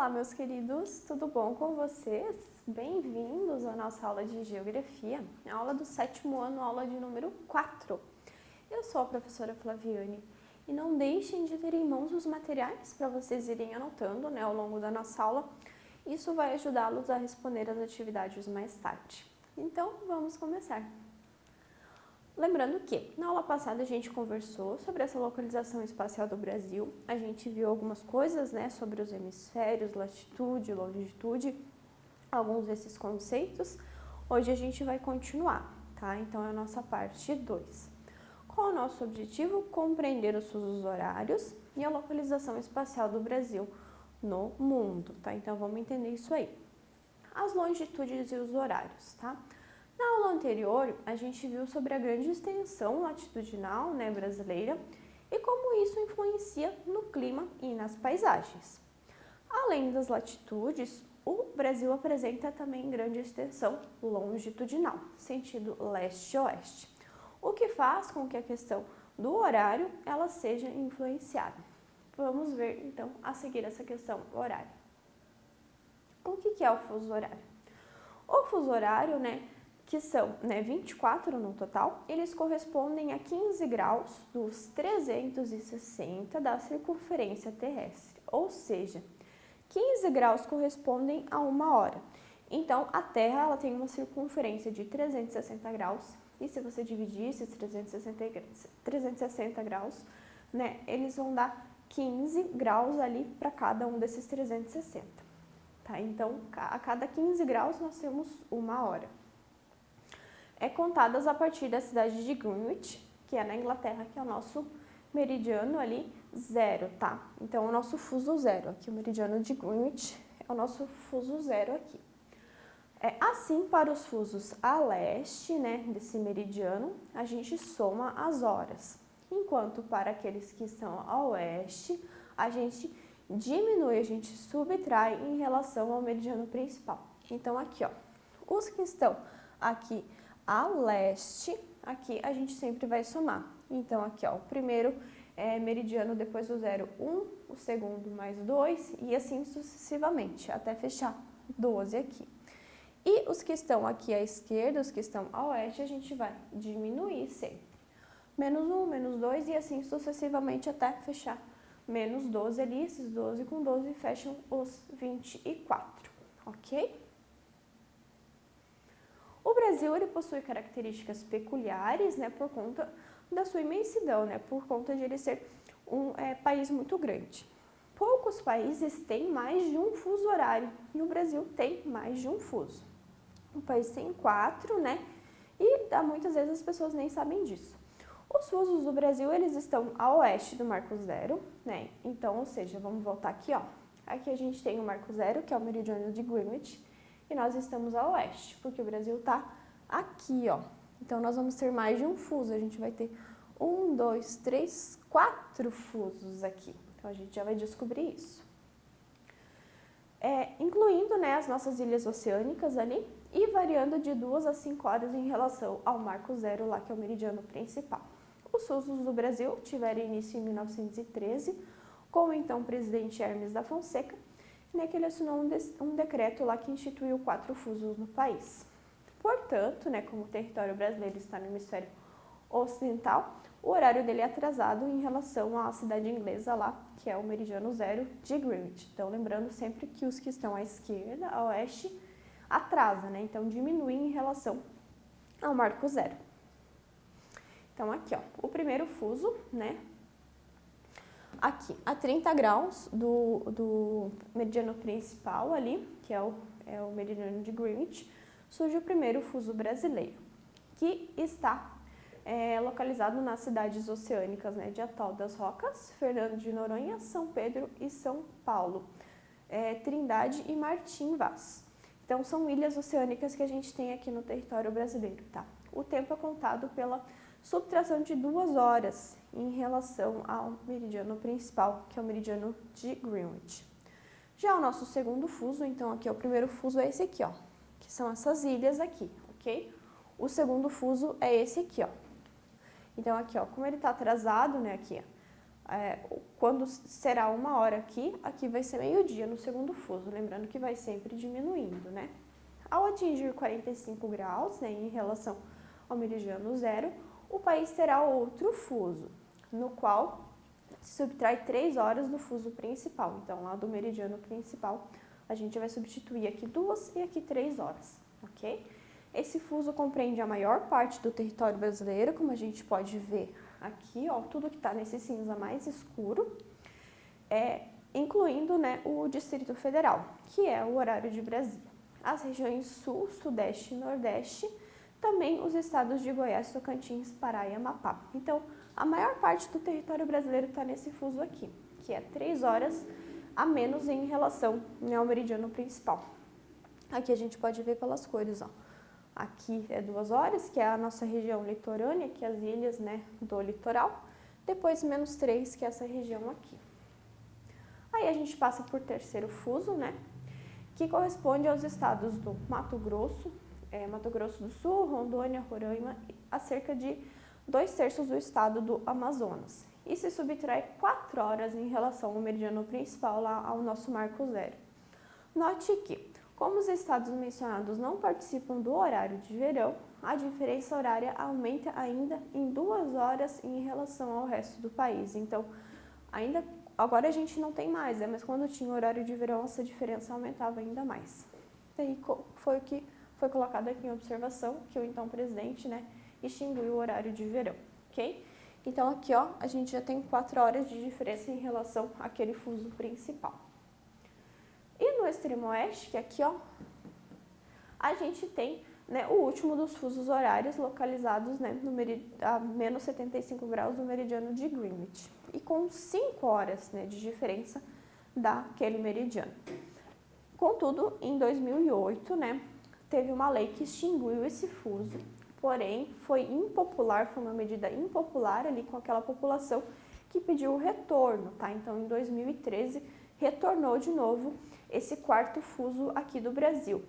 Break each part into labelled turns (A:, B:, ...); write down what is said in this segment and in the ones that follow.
A: Olá, meus queridos, tudo bom com vocês? Bem-vindos à nossa aula de Geografia, a aula do 7º ano, aula de número 4. Eu sou a professora Flaviane e não deixem de ter em mãos os materiais para vocês irem anotando, ao longo da nossa aula. Isso vai ajudá-los a responder as atividades mais tarde. Então, vamos começar. Lembrando que, na aula passada, a gente conversou sobre essa localização espacial do Brasil. A gente viu algumas coisas, sobre os hemisférios, latitude, longitude, alguns desses conceitos. Hoje a gente vai continuar, tá? Então, é a nossa parte 2. Qual é o nosso objetivo? Compreender os fusos horários e a localização espacial do Brasil no mundo, tá? Então, vamos entender isso aí. As longitudes e os horários, tá? Na aula anterior, a gente viu sobre a grande extensão latitudinal, brasileira e como isso influencia no clima e nas paisagens. Além das latitudes, o Brasil apresenta também grande extensão longitudinal, sentido leste-oeste, o que faz com que a questão do horário ela seja influenciada. Vamos ver, então, a seguir essa questão horária. O que é o fuso horário? O fuso horário, que são 24 no total, eles correspondem a 15 graus dos 360 da circunferência terrestre, ou seja, 15 graus correspondem a 1 hora. Então, a Terra ela tem uma circunferência de 360 graus, e se você dividir esses 360 graus, eles vão dar 15 graus ali para cada um desses 360. Tá? Então, a cada 15 graus nós temos 1 hora. É contadas a partir da cidade de Greenwich, que é na Inglaterra, que é o nosso meridiano ali, zero, tá? Então, o nosso fuso zero, aqui o meridiano de Greenwich é o nosso fuso zero aqui. Assim, para os fusos a leste, desse meridiano, a gente soma as horas. Enquanto para aqueles que estão a oeste, a gente diminui, a gente subtrai em relação ao meridiano principal. Então, aqui, ó, os que estão aqui a leste, aqui a gente sempre vai somar. Então, aqui, ó, o primeiro meridiano depois do zero, 1, o segundo mais 2 e assim sucessivamente, até fechar 12 aqui. E os que estão aqui à esquerda, os que estão a oeste, a gente vai diminuir sempre. Menos 1, menos 2 e assim sucessivamente até fechar menos 12 ali, esses 12 com 12 fecham os 24, ok? O Brasil ele possui características peculiares, por conta da sua imensidão, por conta de ele ser um país muito grande. Poucos países têm mais de um fuso horário e o Brasil tem mais de um fuso. O país tem 4, e muitas vezes as pessoas nem sabem disso. Os fusos do Brasil, eles estão a oeste do Marco Zero, Então, ou seja, vamos voltar aqui, ó. Aqui a gente tem o Marco Zero, que é o meridiano de Greenwich, e nós estamos a oeste, porque o Brasil está aqui, ó. Então, nós vamos ter mais de um fuso, a gente vai ter 1, 2, 3, 4 fusos aqui. Então, a gente já vai descobrir isso. Incluindo, as nossas ilhas oceânicas ali, e variando de 2 a 5 horas em relação ao Marco Zero lá, que é o meridiano principal. Os fusos do Brasil tiveram início em 1913, com o então presidente Hermes da Fonseca, que ele assinou um decreto lá que instituiu 4 fusos no país. Portanto, como o território brasileiro está no hemisfério ocidental, o horário dele é atrasado em relação à cidade inglesa lá, que é o meridiano zero de Greenwich. Então, lembrando sempre que os que estão à esquerda, a oeste, atrasa, Então, diminui em relação ao Marco Zero. Então, aqui, ó, o primeiro fuso, aqui, a 30 graus do meridiano principal ali, que é o meridiano de Greenwich, surge o primeiro fuso brasileiro, que está localizado nas cidades oceânicas, de Atol das Rocas, Fernando de Noronha, São Pedro e São Paulo, Trindade e Martim Vaz. Então, são ilhas oceânicas que a gente tem aqui no território brasileiro, tá? O tempo é contado pela subtração de 2 horas em relação ao meridiano principal, que é o meridiano de Greenwich. Já o nosso segundo fuso, então aqui o primeiro fuso é esse aqui, ó, que são essas ilhas aqui, ok? O segundo fuso é esse aqui, ó. Então aqui, ó, como ele está atrasado, aqui, ó, quando será 1 hora aqui vai ser meio-dia no segundo fuso, lembrando que vai sempre diminuindo, né? Ao atingir 45 graus, né, em relação ao meridiano zero, o país terá outro fuso, no qual se subtrai 3 horas do fuso principal. Então, lá do meridiano principal, a gente vai substituir aqui 2 e aqui 3 horas, ok? Esse fuso compreende a maior parte do território brasileiro, como a gente pode ver aqui, ó, tudo que está nesse cinza mais escuro, incluindo, né, o Distrito Federal, que é o horário de Brasília. As regiões Sul, Sudeste e Nordeste, também os estados de Goiás, Tocantins, Pará e Amapá. Então, a maior parte do território brasileiro está nesse fuso aqui, que é 3 horas a menos em relação, né, ao meridiano principal. Aqui a gente pode ver pelas cores, ó. Aqui é 2 horas, que é a nossa região litorânea, que é as ilhas, né, do litoral. Depois -3, que é essa região aqui. Aí a gente passa por terceiro fuso, né, que corresponde aos estados do Mato Grosso do Sul, Rondônia, Roraima, a cerca de 2/3 do estado do Amazonas. E se subtrai 4 horas em relação ao meridiano principal, lá ao nosso marco zero. Note que, como os estados mencionados não participam do horário de verão, a diferença horária aumenta ainda em 2 horas em relação ao resto do país. Então, agora a gente não tem mais, mas quando tinha horário de verão, essa diferença aumentava ainda mais. Daí foi o que foi colocado aqui em observação, que o então presidente, né, extinguiu o horário de verão, ok? Então aqui, ó, a gente já tem 4 horas de diferença em relação àquele fuso principal. E no extremo oeste, que aqui, ó, a gente tem, né, o último dos fusos horários localizados, né, a menos 75 graus do meridiano de Greenwich, e com 5 horas, né, de diferença daquele meridiano. Contudo, em 2008, né, teve uma lei que extinguiu esse fuso, porém foi impopular, foi uma medida impopular ali com aquela população que pediu o retorno, tá? Então, em 2013, retornou de novo esse quarto fuso aqui do Brasil.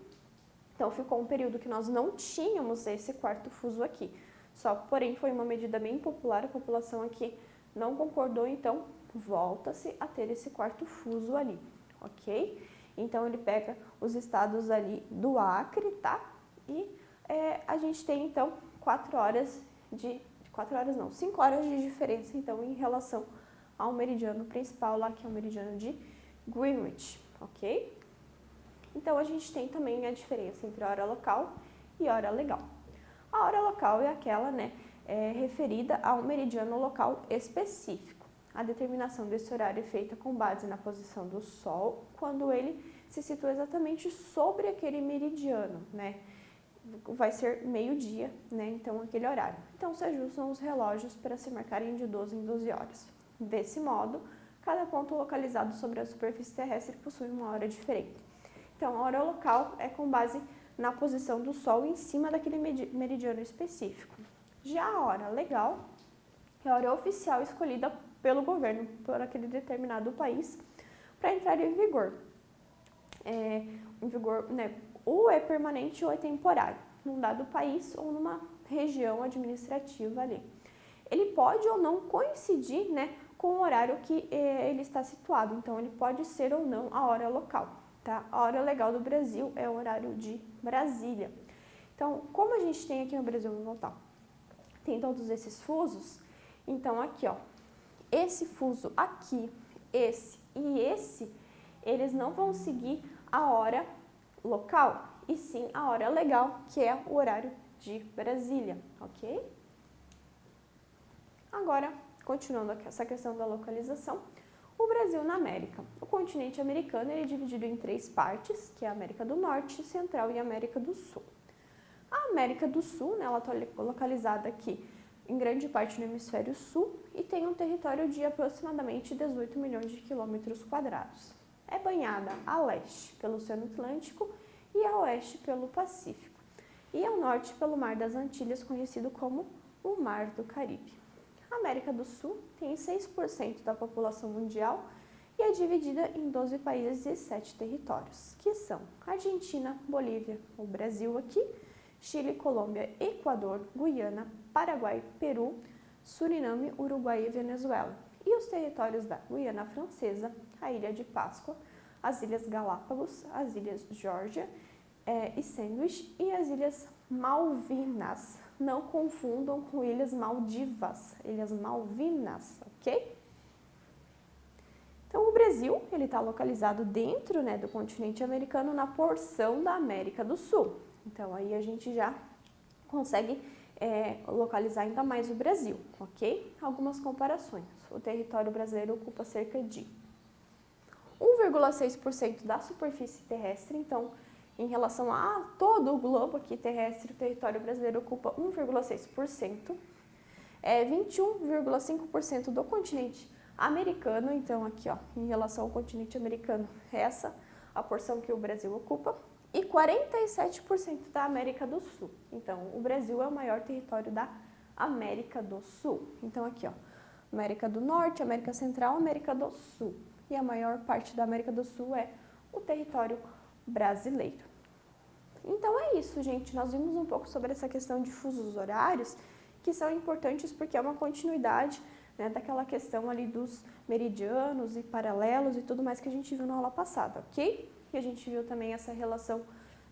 A: Então, ficou um período que nós não tínhamos esse quarto fuso aqui. Só, porém, foi uma medida bem popular, a população aqui não concordou, então volta-se a ter esse quarto fuso ali, ok? Então, ele pega os estados ali do Acre, tá? E a gente tem, então, 5 horas de diferença, então, em relação ao meridiano principal lá, que é o meridiano de Greenwich, ok? Então, a gente tem também a diferença entre hora local e hora legal. A hora local é aquela, né, referida a um meridiano local específico. A determinação desse horário é feita com base na posição do Sol, quando ele se situa exatamente sobre aquele meridiano, né? Vai ser meio-dia, né? Então, aquele horário. Então, se ajustam os relógios para se marcarem de 12 em 12 horas. Desse modo, cada ponto localizado sobre a superfície terrestre possui uma hora diferente. Então, a hora local é com base na posição do Sol em cima daquele meridiano específico. Já a hora legal é a hora oficial escolhida pelo governo, por aquele determinado país, para entrar em vigor. Né, ou é permanente ou é temporário, num dado país ou numa região administrativa ali. Ele pode ou não coincidir, né, com o horário que ele está situado, então ele pode ser ou não a hora local. Tá? A hora legal do Brasil é o horário de Brasília. Então, como a gente tem aqui no Brasil, vou voltar, tem todos esses fusos, então aqui, ó, esse fuso aqui, esse e esse, eles não vão seguir a hora local, e sim a hora legal, que é o horário de Brasília, ok? Agora, continuando aqui essa questão da localização, o Brasil na América. O continente americano é dividido em 3 partes, que é a América do Norte, Central e América do Sul. A América do Sul, né, ela está localizada aqui em grande parte no hemisfério sul e tem um território de aproximadamente 18 milhões de quilômetros quadrados. É banhada a leste pelo Oceano Atlântico e a oeste pelo Pacífico, e ao norte pelo Mar das Antilhas, conhecido como o Mar do Caribe. A América do Sul tem 6% da população mundial e é dividida em 12 países e 7 territórios, que são Argentina, Bolívia, o Brasil aqui, Chile, Colômbia, Equador, Guiana, Paraguai, Peru, Suriname, Uruguai e Venezuela. e os territórios da Guiana Francesa, a Ilha de Páscoa, as Ilhas Galápagos, as Ilhas Geórgia e Sandwich e as Ilhas Malvinas. Não confundam com Ilhas Maldivas, Ilhas Malvinas, ok? Então, o Brasil, ele está localizado dentro, né, do continente americano, na porção da América do Sul. Então, aí a gente já consegue localizar ainda mais o Brasil, ok? Algumas comparações. O território brasileiro ocupa cerca de 1,6% da superfície terrestre, então, em relação a todo o globo aqui terrestre, o território brasileiro ocupa 1,6%. 21,5% do continente americano, então aqui, ó, em relação ao continente americano, essa a porção que o Brasil ocupa, e 47% da América do Sul. Então, o Brasil é o maior território da América do Sul. Então, aqui, ó, América do Norte, América Central, América do Sul. E a maior parte da América do Sul é o território brasileiro. Então, é isso, gente. Nós vimos um pouco sobre essa questão de fusos horários, que são importantes porque é uma continuidade, né, daquela questão ali dos meridianos e paralelos e tudo mais que a gente viu na aula passada, ok? E a gente viu também essa relação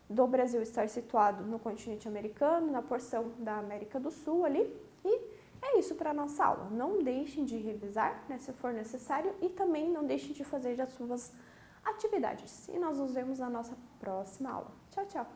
A: do Brasil estar situado no continente americano, na porção da América do Sul ali. E é isso para a nossa aula. Não deixem de revisar, né, se for necessário, e também não deixem de fazer as suas atividades. E nós nos vemos na nossa próxima aula. Tchau, tchau!